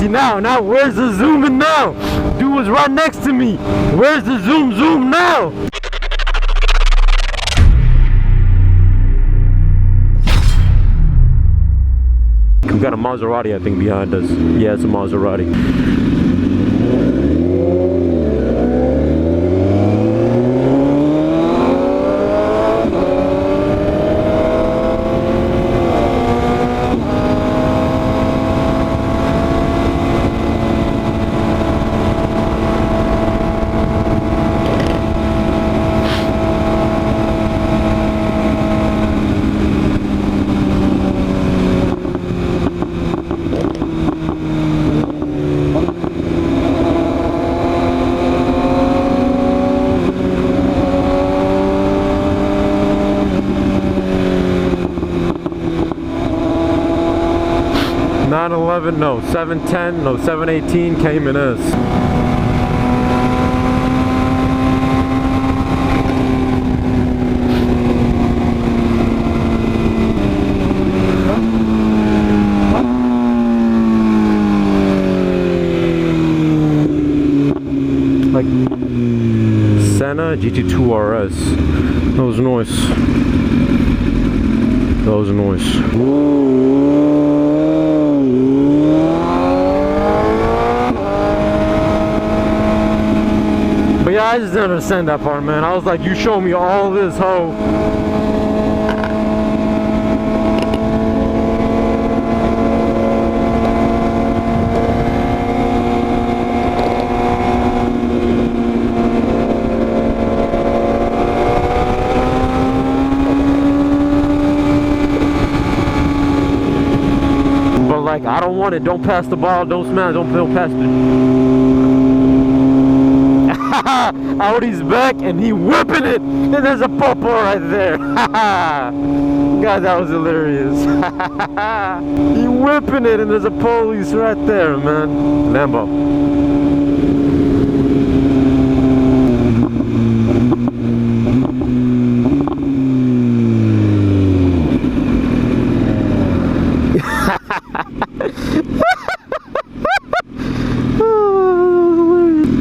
See now, where's the zooming now? Dude was right next to me. Where's the zoom now? We got a Maserati, I think, behind us. Yeah, it's a Maserati. No, 710, no, 718 came in us. Like Senna GT2 RS. That was nice. That was nice. Yeah, I just didn't understand that part, man. I was like, you show me all this hoe. But like, I don't want it. Don't pass the ball. Don't smash. Don't pass the... Audi's back and he whipping it, and there's a popo right there. God, that was hilarious. He whipping it and there's a police right there, man. Lambo.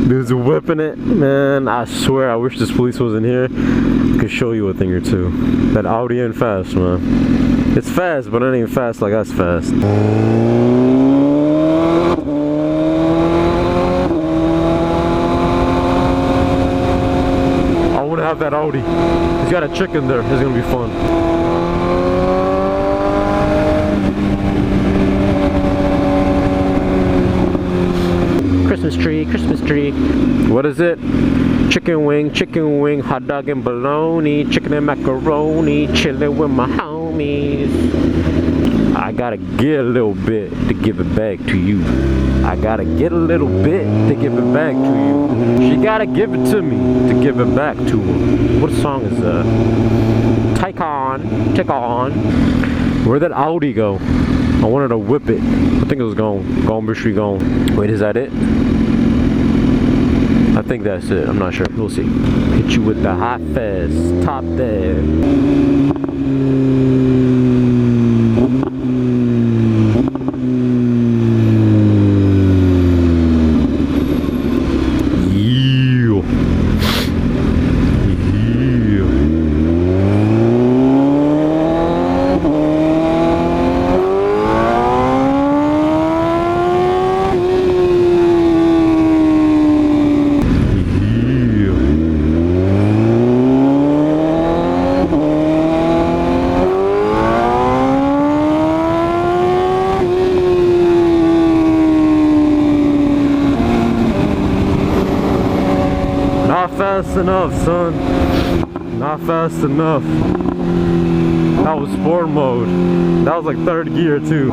Dude's whipping it, man. I swear, I wish this police wasn't here. I could show you a thing or two. That Audi ain't fast, man. It's fast, but it ain't fast like us fast. I want to have that Audi. He's got a chick in there. It's gonna be fun. Christmas tree. What is it? Chicken wing, hot dog and bologna, chicken and macaroni, chilling with my homies. I gotta get a little bit to give it back to you. I gotta get a little bit to give it back to you. She gotta give it to me to give it back to her. What song is that? Take on. Where'd that Audi go? I wanted to whip it. I think it was gone. Gone, Bishri gone. Wait, is that it? I think that's it. I'm not sure. We'll see. Hit you with the hot fast. Top there. Fast enough, son. Not fast enough. That was sport mode. That was like third gear too.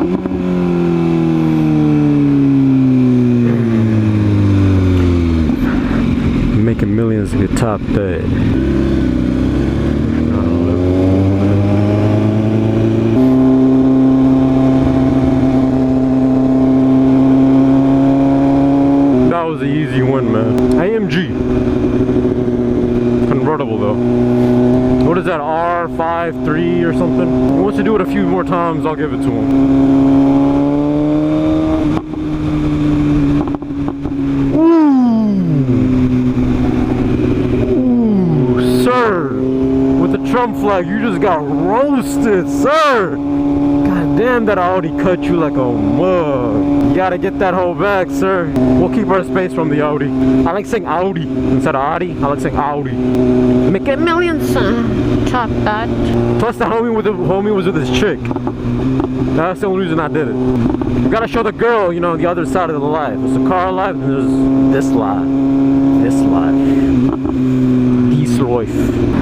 Making millions to get top that. That was an easy win, man. AMG. Convertible though. What is that, R53 or something? He wants to do it a few more times, I'll give it to him. flag. You just got roasted, sir. God damn, that Audi cut you like a mug. You gotta get that whole back, sir. We'll keep our space from the Audi. I like saying Audi instead of Audi. I like saying Audi. Make it millions, son. Top that. Plus, the homie was with his chick. That's the only reason I did it. You gotta show the girl, you know, the other side of the life. There's a car life, and there's this life. This life. Peace life.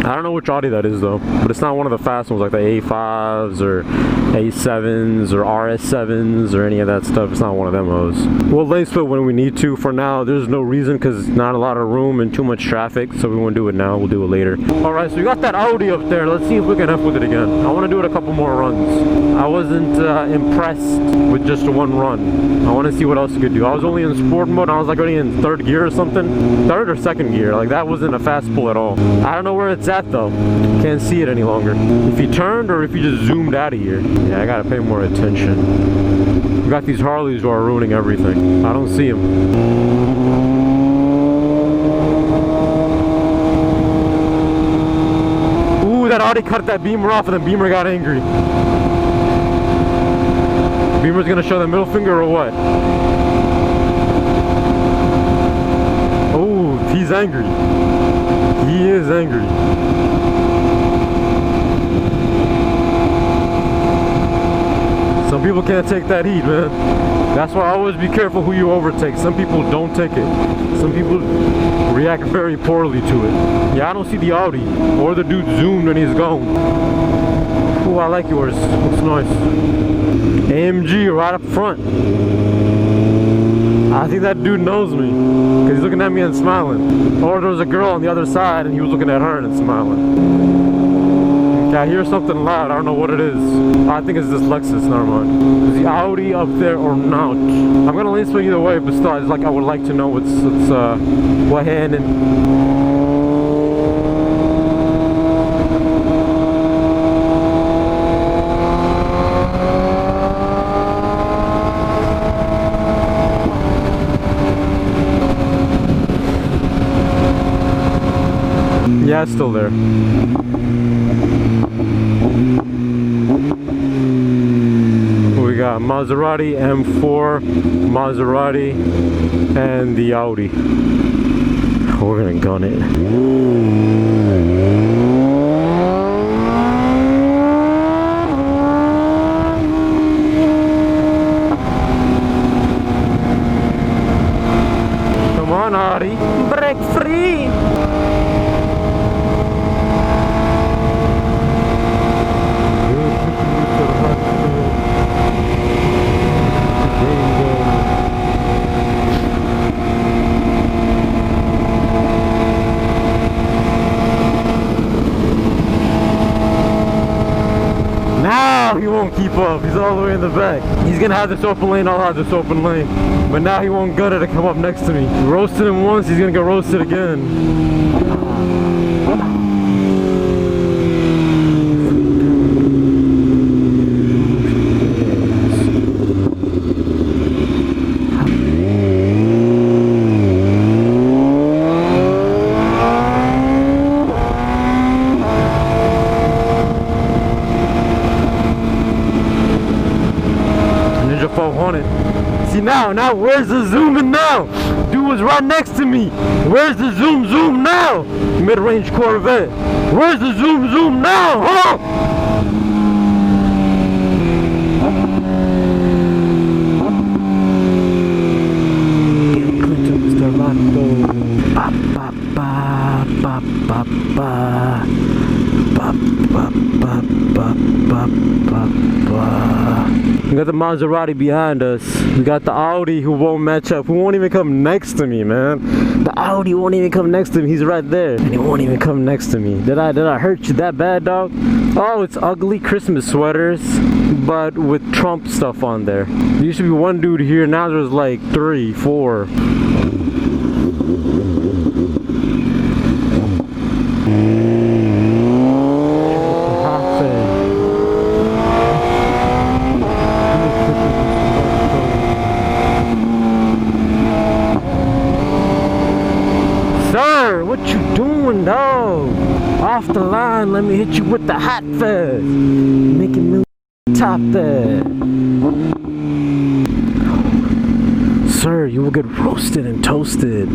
I don't know which Audi that is though, but it's not one of the fast ones like the A5s or A7s or RS7s or any of that stuff. It's not one of them hoes. We'll lane split when we need to. For now, there's no reason because not a lot of room and too much traffic, so we won't do it now. We'll do it later. All right, so we got that Audi up there. Let's see if we can F with it again. I want to do it a couple more runs. I wasn't impressed with just one run. I want to see what else you could do. I was only in sport mode. I was like already in third gear or something. Third or second gear. Like that wasn't a fast pull at all. I don't know where it's at though. Can't see it any longer. If you turned or if you just zoomed out of here. Yeah, I gotta pay more attention. We got these Harleys who are ruining everything. I don't see them. Ooh, that Audi cut that Beamer off and the Beamer got angry. Beamer's gonna show the middle finger or what? Oh, he's angry. He is angry. Some people can't take that heat, man. That's why always be careful who you overtake. Some people don't take it. Some people react very poorly to it. Yeah, I don't see the Audi or the dude zoomed and he's gone. Ooh, I like yours. Looks nice. AMG right up front. I think that dude knows me because he's looking at me and smiling. Or there was a girl on the other side and he was looking at her and smiling. Okay, I hear something loud. I don't know what it is. I think it's this Lexus. Never mind. Is the Audi up there or not? I'm gonna lane split either way, but still, I would like to know what hand and. Yeah, it's still there. We got Maserati, M4, Maserati, and the Audi. We're gonna gun it. Come on, Audi, break free! He won't keep up. He's all the way in the back. He's gonna have this open lane. I'll have this open lane. But now he won't gut it to come up next to me. Roasted him once, he's gonna get roasted again. See now where's the zooming now? Dude was right next to me. Where's the zoom now? Mid-range Corvette. Where's the zoom now? Huh? We got the Maserati behind us. We got the Audi who won't match up, who won't even come next to me, man. The Audi won't even come next to me. He's right there, and he won't even come next to me. Did I hurt you that bad, dog? Oh, it's ugly Christmas sweaters, but with Trump stuff on there. There used to be one dude here. Now there's like 3, 4. What you doing, dog? Off the line, let me hit you with the hot fuzz. Making millions top there. Sir, you will get roasted and toasted.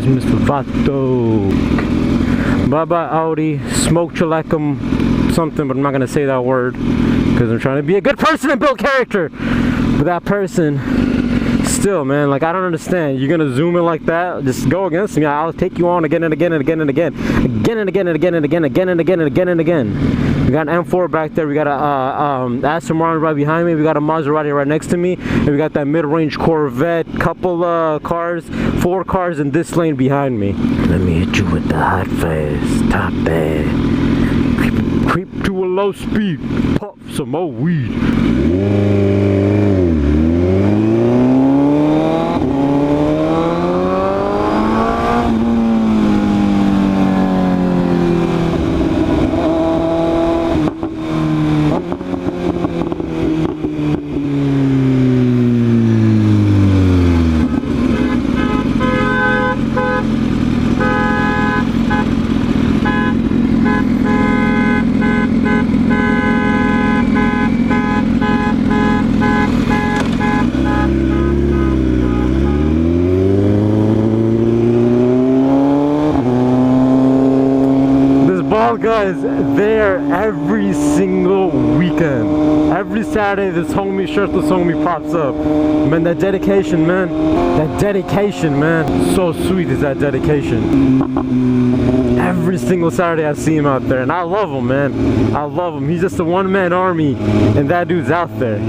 Mr. Vato. Bye bye Audi. Smoke you like something, but I'm not gonna say that word because I'm trying to be a good person and build character. But that person, still, man, like I don't understand. You're gonna zoom in like that? Just go against me. I'll take you on again and again and again and again, again and again and again and again and again and again and again and again. We got an M4 back there. We got a Aston Martin right behind me. We got a Maserati right next to me, and we got that mid-range Corvette. Couple cars, 4 cars in this lane behind me. Let me hit you with the hot fast top there. Creep to a low speed. Puff some more weed. Guys, there every single weekend, every Saturday, this homie, shirtless homie pops up. Man, that dedication, man. That dedication, man. So sweet is that dedication. Every single Saturday I see him out there, and I love him, man. I love him. He's just a one-man army, and that dude's out there.